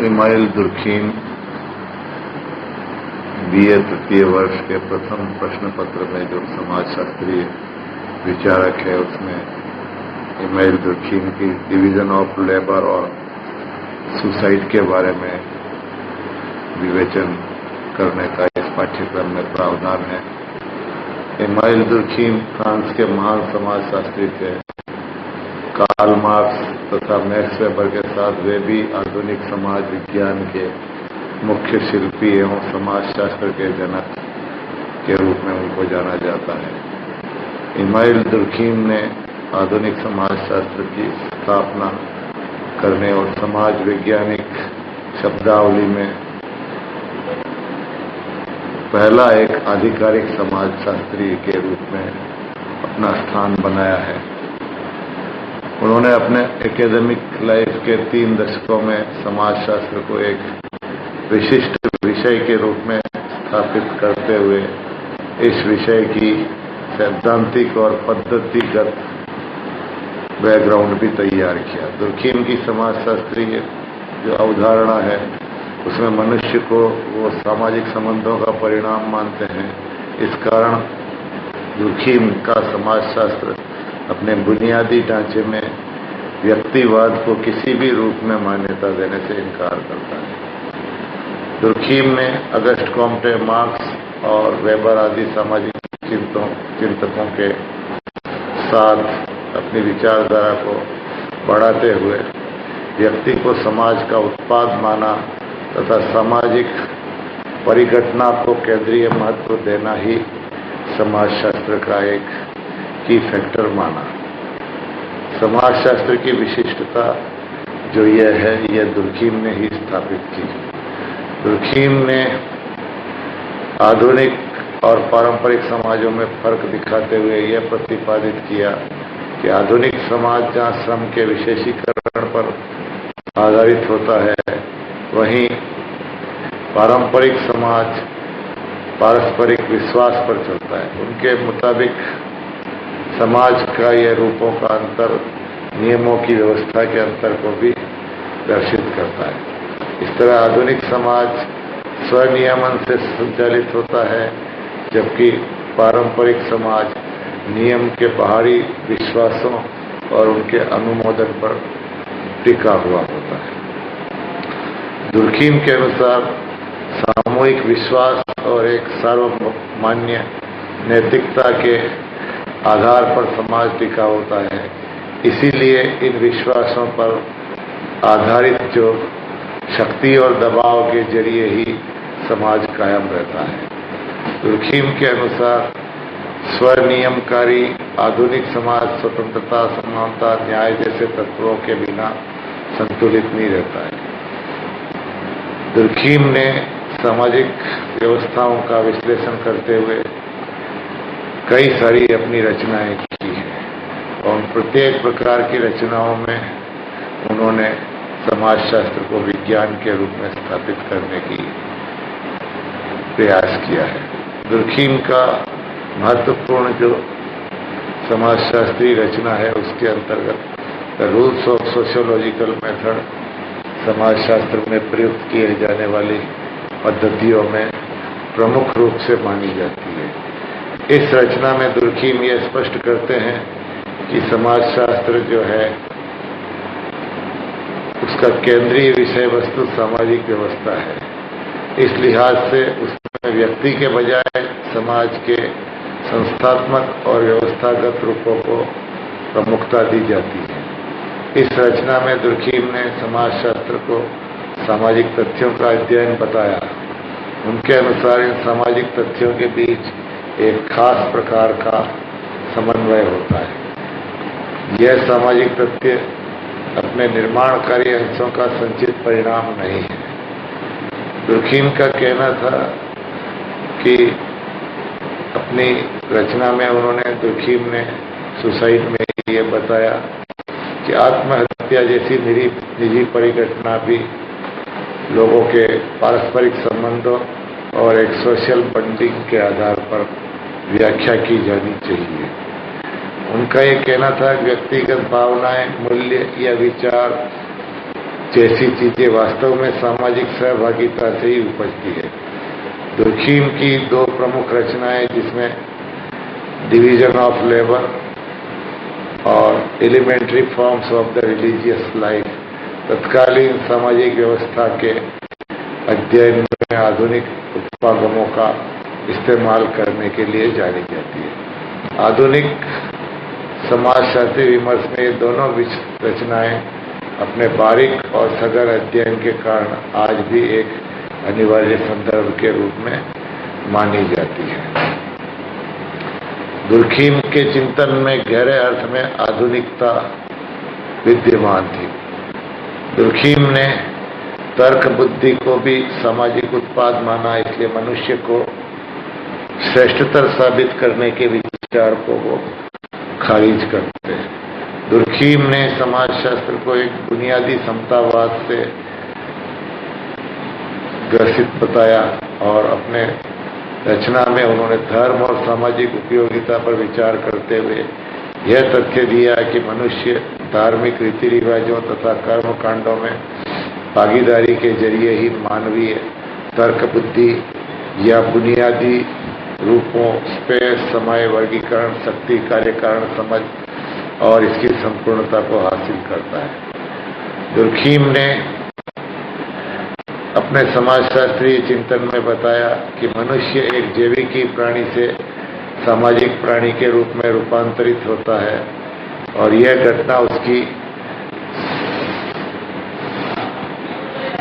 Email Durkheim BA तृतीय वर्ष के प्रथम प्रश्न पत्र में जो समाजशास्त्रीय विचारक है उसमें इमाइल दुर्खीम की डिवीजन ऑफ लेबर और सुसाइड के बारे में विवेचन करने का इस पाठ्यक्रम में प्रावधान है। इमाइल दुर्खीम फ्रांस के महान समाजशास्त्री थे। कार्ल मार्क्स तथा मैक्स वेबर के साथ वे भी आधुनिक समाज विज्ञान के मुख्य शिल्पी एवं समाजशास्त्र के जनक के रूप में उनको जाना जाता है। इमाइल दुर्खीम ने आधुनिक समाजशास्त्र की स्थापना करने और समाज वैज्ञानिक शब्दावली में पहला एक आधिकारिक समाजशास्त्री के रूप में अपना स्थान बनाया है। उन्होंने अपने एकेडमिक लाइफ के 3 दशकों में समाजशास्त्र को एक विशिष्ट विषय के रूप में स्थापित करते हुए इस विषय की सैद्धांतिक और पद्धतिगत बैकग्राउंड भी तैयार किया। दुर्खीम की समाजशास्त्रीय जो अवधारणा है उसमें मनुष्य को वो सामाजिक संबंधों का परिणाम मानते हैं। इस कारण दुर्खीम का समाजशास्त्र अपने बुनियादी ढांचे में व्यक्तिवाद को किसी भी रूप में मान्यता देने से इनकार करता है। दुर्खीम ने अगस्ट कॉम्टे, मार्क्स और वेबर आदि सामाजिक चिंतकों के साथ अपनी विचारधारा को बढ़ाते हुए व्यक्ति को समाज का उत्पाद माना तथा सामाजिक परिघटना को केंद्रीय महत्व देना ही समाजशास्त्र का एक की फैक्टर माना। समाजशास्त्र की विशिष्टता जो यह है, यह दुर्खीम ने ही स्थापित की। दुर्खीम ने आधुनिक और पारंपरिक समाजों में फर्क दिखाते हुए यह प्रतिपादित किया कि आधुनिक समाज जहाँ श्रम के विशेषीकरण पर आधारित होता है, वहीं पारंपरिक समाज पारस्परिक विश्वास पर चलता है। उनके मुताबिक समाज का यह रूपों का अंतर नियमों की व्यवस्था के अंतर को भी दर्शित करता है। इस तरह आधुनिक समाज स्वनियमन से संचालित होता है, जबकि पारंपरिक समाज नियम के बाहरी विश्वासों और उनके अनुमोदन पर टिका हुआ होता है। दुर्खीम के अनुसार सामूहिक विश्वास और एक सार्वमान्य नैतिकता के आधार पर समाज टिका होता है। इसीलिए इन विश्वासों पर आधारित जो शक्ति और दबाव के जरिए ही समाज कायम रहता है। दुर्खीम के अनुसार स्वनियमकारी आधुनिक समाज स्वतंत्रता, समानता, न्याय जैसे तत्वों के बिना संतुलित नहीं रहता है। दुर्खीम ने सामाजिक व्यवस्थाओं का विश्लेषण करते हुए कई सारी अपनी रचनाएं की हैं और प्रत्येक प्रकार की रचनाओं में उन्होंने समाजशास्त्र को विज्ञान के रूप में स्थापित करने की प्रयास किया है। दुर्खीम का महत्वपूर्ण जो समाजशास्त्रीय रचना है उसके अंतर्गत the rules of sociological method समाजशास्त्र में प्रयुक्त किए जाने वाली पद्धतियों में प्रमुख रूप से मानी जाती है। इस रचना में दुर्खीम ये स्पष्ट करते हैं कि समाजशास्त्र जो है उसका केंद्रीय विषय वस्तु सामाजिक व्यवस्था है। इस लिहाज से उसमें व्यक्ति के बजाय समाज के संस्थात्मक और व्यवस्थागत रूपों को प्रमुखता दी जाती है। इस रचना में दुर्खीम ने समाजशास्त्र को सामाजिक तथ्यों का अध्ययन बताया। उनके अनुसार इन सामाजिक तथ्यों के बीच एक खास प्रकार का समन्वय होता है। यह सामाजिक तथ्य अपने निर्माणकारी अंशों का संचित परिणाम नहीं है। दुर्खीम का कहना था कि अपनी रचना में दुर्खीम ने सुसाइड में ये बताया कि आत्महत्या जैसी निजी परिघटना भी लोगों के पारस्परिक संबंधों और एक सोशल बॉन्डिंग के आधार पर व्याख्या की जानी चाहिए। उनका ये कहना था कि व्यक्तिगत भावनाएं, मूल्य या विचार जैसी चीजें वास्तव में सामाजिक सहभागिता से ही उपजती है। दुर्खीम की दो प्रमुख रचनाएं, जिसमें डिवीजन ऑफ लेबर और elementary forms of the religious life, तत्कालीन सामाजिक व्यवस्था के अध्ययन में आधुनिक उपागमों का इस्तेमाल करने के लिए जानी जाती है। आधुनिक समाजशास्त्री विमर्श में ये दोनों रचनाएं अपने बारीक और सघन अध्ययन के कारण आज भी एक अनिवार्य संदर्भ के रूप में मानी जाती है। दुर्खीम के चिंतन में गहरे अर्थ में आधुनिकता विद्यमान थी। दुर्खीम ने तर्क बुद्धि को भी सामाजिक उत्पाद माना, इसलिए मनुष्य को श्रेष्ठतर साबित करने के विचार को वो खारिज करते हैं। दुर्खीम ने समाजशास्त्र को एक बुनियादी समतावाद से ग्रसित बताया और अपने रचना में उन्होंने धर्म और सामाजिक उपयोगिता पर विचार करते हुए यह तथ्य दिया कि मनुष्य धार्मिक रीति रिवाजों तथा कर्म कांडों में भागीदारी के जरिए ही मानवीय तर्क बुद्धि या बुनियादी रूपों स्पेस समय वर्गीकरण शक्ति कार्यकारण समझ और इसकी संपूर्णता को हासिल करता है। दुर्खीम ने अपने समाजशास्त्रीय चिंतन में बताया कि मनुष्य एक जैविकी प्राणी से सामाजिक प्राणी के रूप में रूपांतरित होता है और यह घटना उसकी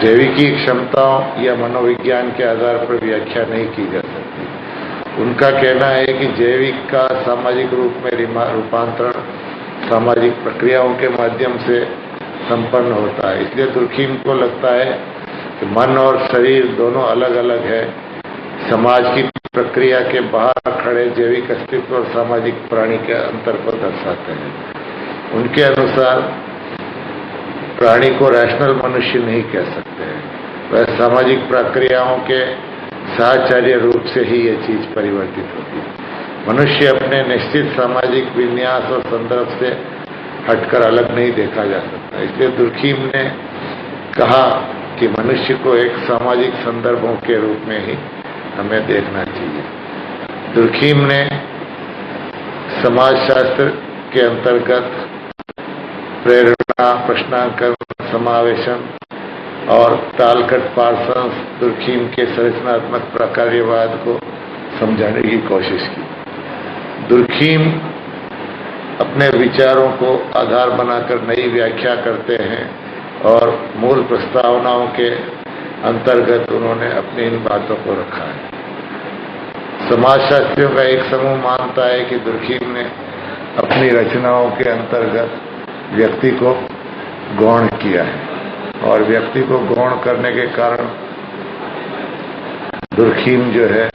जैविकी क्षमताओं या मनोविज्ञान के आधार पर व्याख्या नहीं की जा सकती। उनका कहना है कि जैविक का सामाजिक रूप में रूपांतरण सामाजिक प्रक्रियाओं के माध्यम से संपन्न होता है। इसलिए दुर्खीम को लगता है कि मन और शरीर दोनों अलग अलग है। समाज की प्रक्रिया के बाहर खड़े जैविक अस्तित्व और सामाजिक प्राणी के अंतर को दर्शाते हैं। उनके अनुसार प्राणी को रैशनल मनुष्य नहीं कह सकते हैं, वह सामाजिक प्रक्रियाओं के साहचर्य रूप से ही यह चीज परिवर्तित होती है। मनुष्य अपने निश्चित सामाजिक विन्यास और संदर्भ से हटकर अलग नहीं देखा जा सकता। इसलिए दुर्खीम ने कहा कि मनुष्य को एक सामाजिक संदर्भों के रूप में ही हमें देखना चाहिए। दुर्खीम ने समाजशास्त्र के अंतर्गत प्रेरणा, प्रश्नांकन, समावेशन और टालकट पार्सन्स दुर्खीम के संरचनात्मक प्रकार्यवाद को समझाने की कोशिश की। दुर्खीम अपने विचारों को आधार बनाकर नई व्याख्या करते हैं और मूल प्रस्तावनाओं के अंतर्गत उन्होंने अपनी इन बातों को रखा है। समाजशास्त्रियों का एक समूह मानता है कि दुर्खीम ने अपनी रचनाओं के अंतर्गत व्यक्ति को गौण किया है और व्यक्ति को गौण करने के कारण दुर्खीम जो है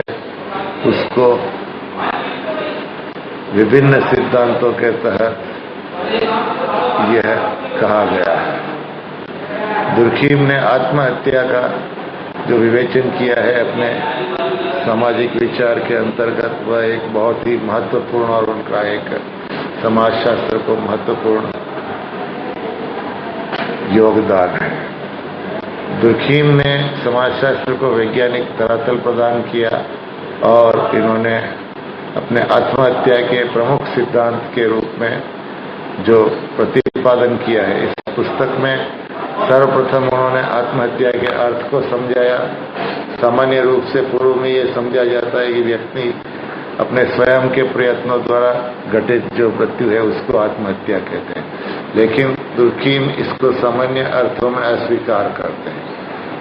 उसको विभिन्न सिद्धांतों के तहत यह कहा गया है। दुर्खीम ने आत्महत्या का जो विवेचन किया है अपने सामाजिक विचार के अंतर्गत, वह एक बहुत ही महत्वपूर्ण और उनका एक समाजशास्त्र को महत्वपूर्ण योगदान है। दुर्खीम ने समाजशास्त्र को वैज्ञानिक धरातल प्रदान किया और इन्होंने अपने आत्महत्या के प्रमुख सिद्धांत के रूप में जो प्रतिपादन किया है। इस पुस्तक में सर्वप्रथम उन्होंने आत्महत्या के अर्थ को समझाया। सामान्य रूप से पूर्व में ये समझा जाता है कि व्यक्ति अपने स्वयं के प्रयत्नों द्वारा घटित जो मृत्यु है उसको आत्महत्या कहते हैं, लेकिन दुर्खीम इसको सामान्य अर्थों में अस्वीकार करते हैं।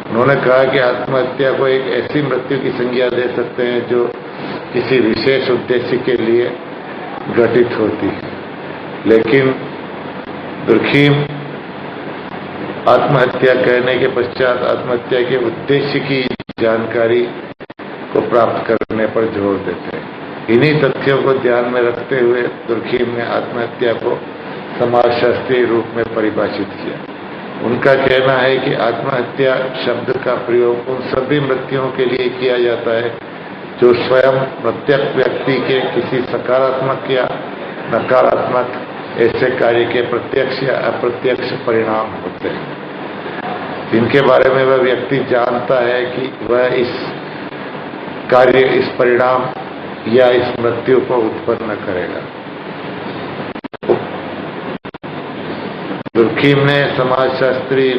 उन्होंने कहा कि आत्महत्या को एक ऐसी मृत्यु की संज्ञा दे सकते हैं जो किसी विशेष उद्देश्य के लिए घटित होती है, लेकिन दुर्खीम आत्महत्या कहने के पश्चात आत्महत्या के उद्देश्य की जानकारी को प्राप्त करने पर जोर देते हैं। इन्हीं तथ्यों को ध्यान में रखते हुए दुर्खीम ने आत्महत्या को समाजशास्त्रीय रूप में परिभाषित किया। उनका कहना है कि आत्महत्या शब्द का प्रयोग उन सभी मृत्युओं के लिए किया जाता है जो स्वयं प्रत्येक व्यक्ति के किसी सकारात्मक या नकारात्मक ऐसे कार्य के प्रत्यक्ष या अप्रत्यक्ष परिणाम होते हैं। जिनके बारे में वह व्यक्ति जानता है कि वह इस परिणाम या इस मृत्यु को उत्पन्न करेगा। दुर्खीम ने समाजशास्त्री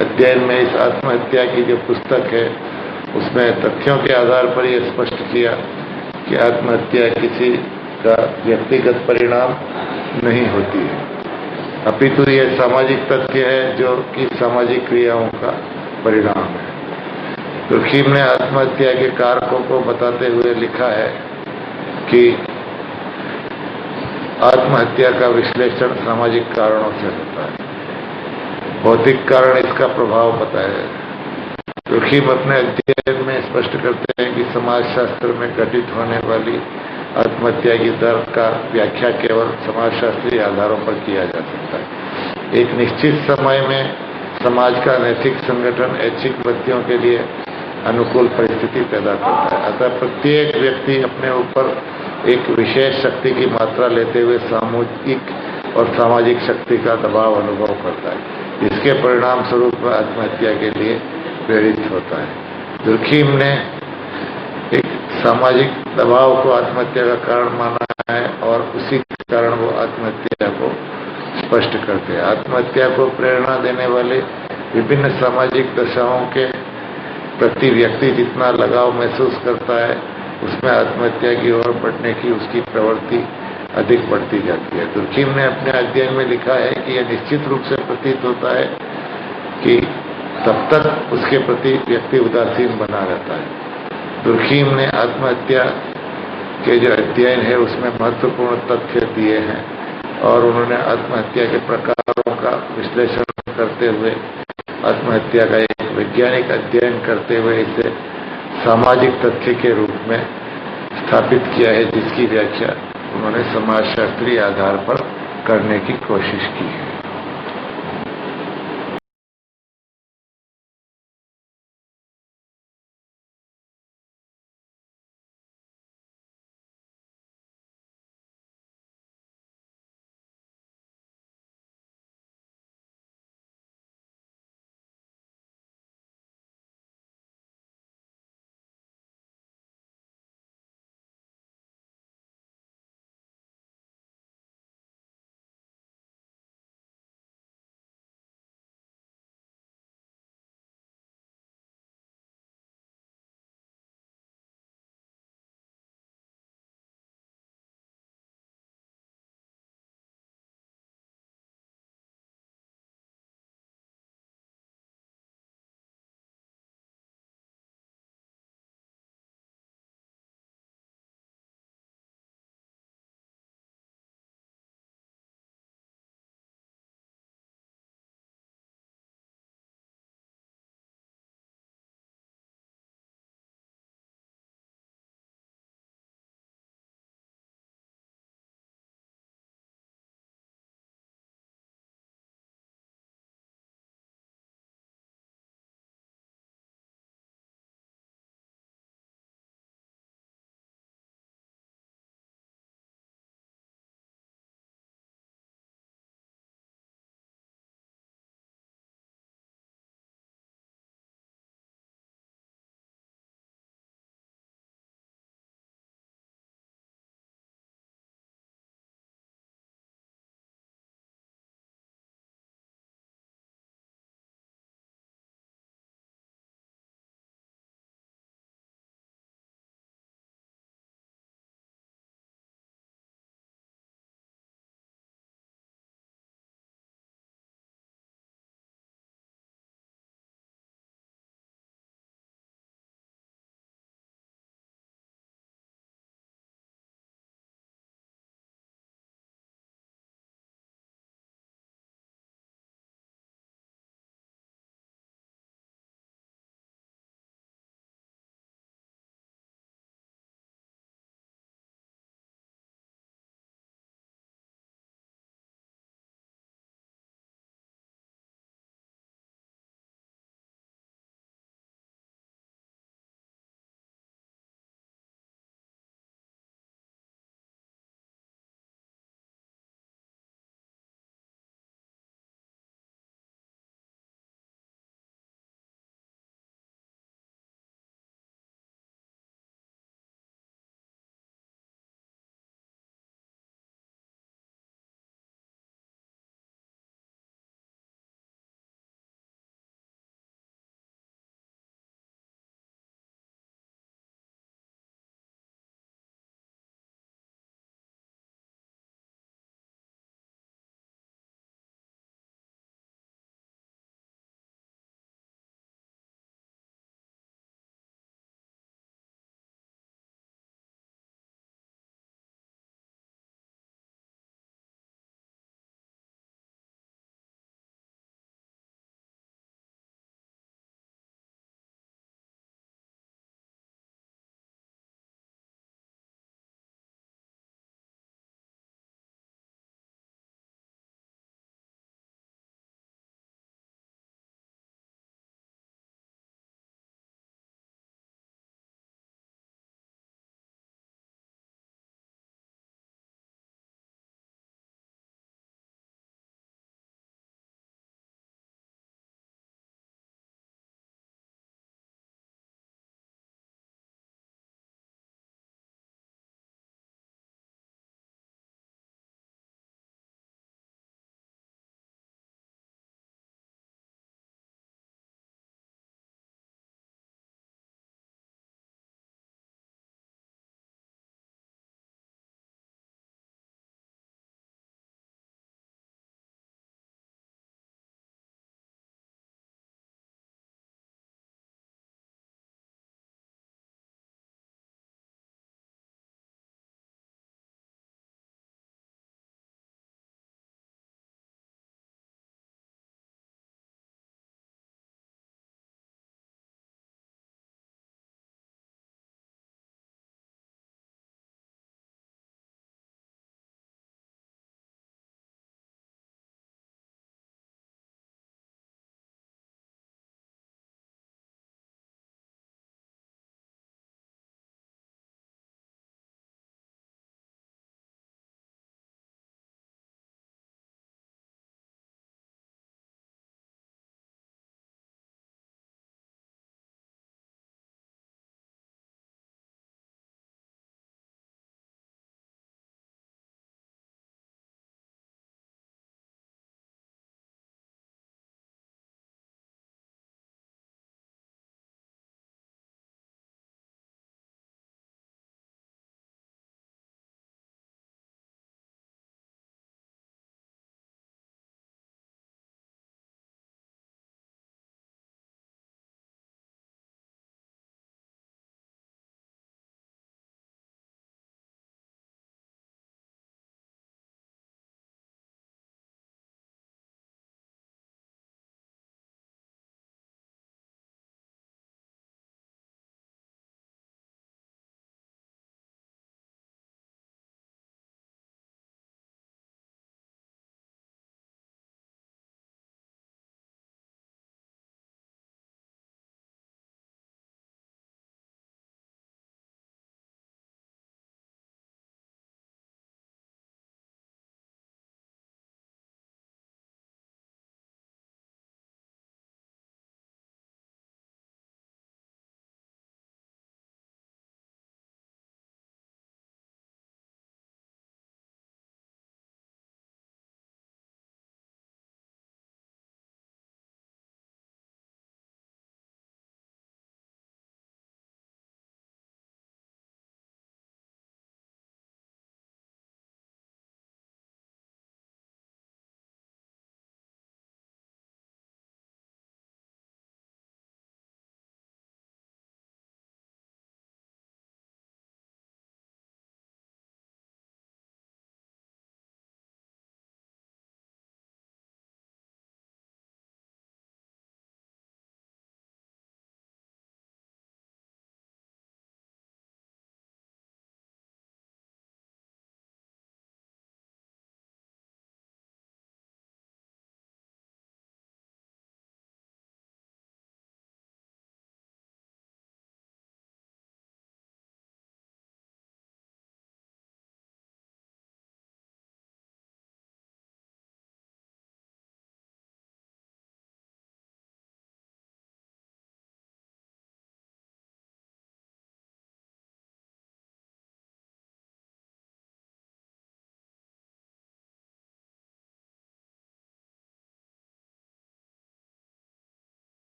अध्ययन में इस आत्महत्या की जो पुस्तक है उसमें तथ्यों के आधार पर यह स्पष्ट किया कि आत्महत्या किसी का व्यक्तिगत परिणाम नहीं होती है, अपितु यह सामाजिक तथ्य है जो कि सामाजिक क्रियाओं का परिणाम है। दुर्खीम ने आत्महत्या के कारकों को बताते हुए लिखा है कि आत्महत्या का विश्लेषण सामाजिक कारणों से होता है। भौतिक कारण इसका प्रभाव बताया है। दुर्खीम अपने अध्ययन में स्पष्ट करते हैं कि समाजशास्त्र में घटित होने वाली आत्महत्या की दर का व्याख्या केवल समाजशास्त्रीय आधारों पर किया जा सकता है। एक निश्चित समय में समाज का नैतिक संगठन ऐच्छिक व्यक्तियों के लिए अनुकूल परिस्थिति पैदा करता है। अतः प्रत्येक व्यक्ति अपने ऊपर एक विशेष शक्ति की मात्रा लेते हुए सामूहिक और सामाजिक शक्ति का दबाव अनुभव करता है, जिसके परिणाम स्वरूप वह आत्महत्या के लिए प्रेरित होता है। दुर्खीम ने एक सामाजिक दबाव को आत्महत्या का कारण माना है और उसी कारण वो आत्महत्या को स्पष्ट करते हैं। आत्महत्या को प्रेरणा देने वाले विभिन्न सामाजिक दशाओं के प्रति व्यक्ति जितना लगाव महसूस करता है, उसमें आत्महत्या की ओर बढ़ने की उसकी प्रवृत्ति अधिक बढ़ती जाती है। दुर्खीम ने अपने अध्ययन में लिखा है कि यह निश्चित रूप से प्रतीत होता है कि तब तक उसके प्रति व्यक्ति उदासीन बना रहता है। दुर्खीम ने आत्महत्या के जो अध्ययन है उसमें महत्वपूर्ण तथ्य दिए हैं और उन्होंने आत्महत्या के प्रकारों का विश्लेषण करते हुए आत्महत्या का एक वैज्ञानिक अध्ययन करते हुए इसे सामाजिक तथ्य के रूप में स्थापित किया है, जिसकी व्याख्या उन्होंने समाजशास्त्रीय आधार पर करने की कोशिश की है।